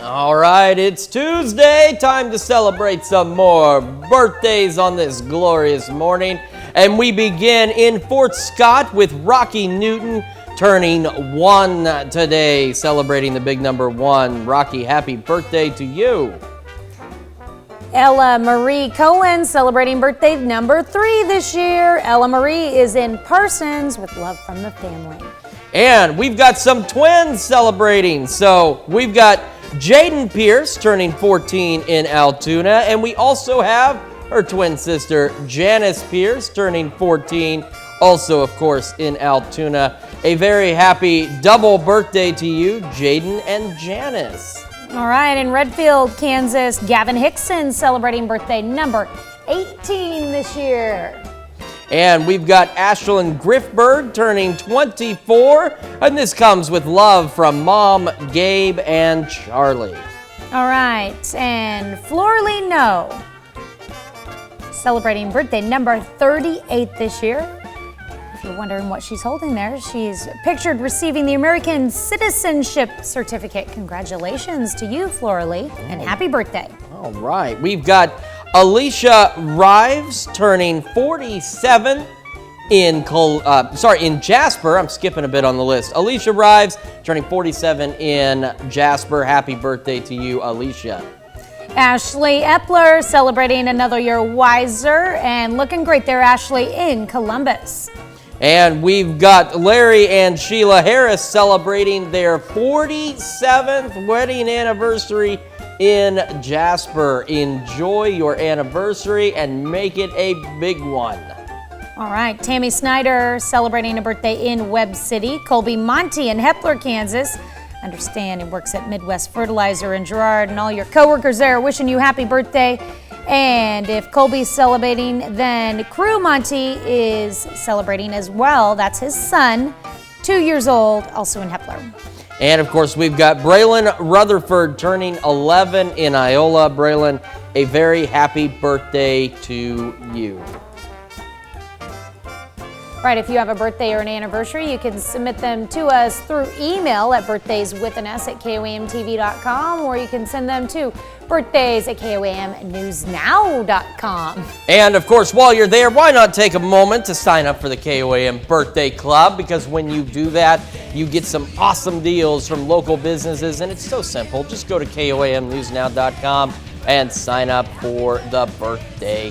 All right, it's Tuesday. Time to celebrate some more birthdays on this glorious morning. And we begin in Fort Scott with Rocky Newton turning 1 today, celebrating the big number 1. Rocky, happy birthday to you. Ella Marie Cohen celebrating birthday number 3 this year. Ella Marie is in Parsons with love from the family. And we've got some twins celebrating. So we've got Jaden Pierce turning 14 in Altoona, and we also have her twin sister Janice Pierce turning 14, also of course in Altoona. A very happy double birthday to you, Jaden and Janice. All right, in Redfield, Kansas, Gavin Henderson celebrating birthday number 18 this year. And we've got Ashlynn Griffin turning 24, and this comes with love from Mom, Gabe, and Charlie. All right, and Florley No celebrating birthday number 38 this year. If you're wondering what she's holding there, she's pictured receiving the American Citizenship Certificate. Congratulations to you, Florley, and happy birthday. All right, we've got Alicia Rives turning 47 in Jasper. I'm skipping a bit on the list. Alicia Rives turning 47 in Jasper. Happy birthday to you, Alicia. Ashley Eppler celebrating another year wiser and looking great there, Ashley, in Columbus. And we've got Larry and Sheila Harris celebrating their 47th wedding anniversary in Jasper. Enjoy your anniversary and make it a big one. All right, Tammy Snyder celebrating a birthday in Webb City. Colby Monty in Eppler, Kansas. Understand he works at Midwest Fertilizer in Girard, and all your coworkers there are wishing you happy birthday. And if Colby's celebrating, then Crew Monty is celebrating as well. That's his son, 2 years old, also in Eppler. And of course, we've got Braylon Rutherford turning 11 in Iola. Braylon, a very happy birthday to you. Right, if you have a birthday or an anniversary, you can submit them to us through email at birthdayswithan@koamtv.com, or you can send them to birthdays@koamnewsnow.com. And of course, while you're there, why not take a moment to sign up for the KOAM Birthday Club? Because when you do that, you get some awesome deals from local businesses, and it's so simple. Just go to koamnewsnow.com and sign up for the Birthday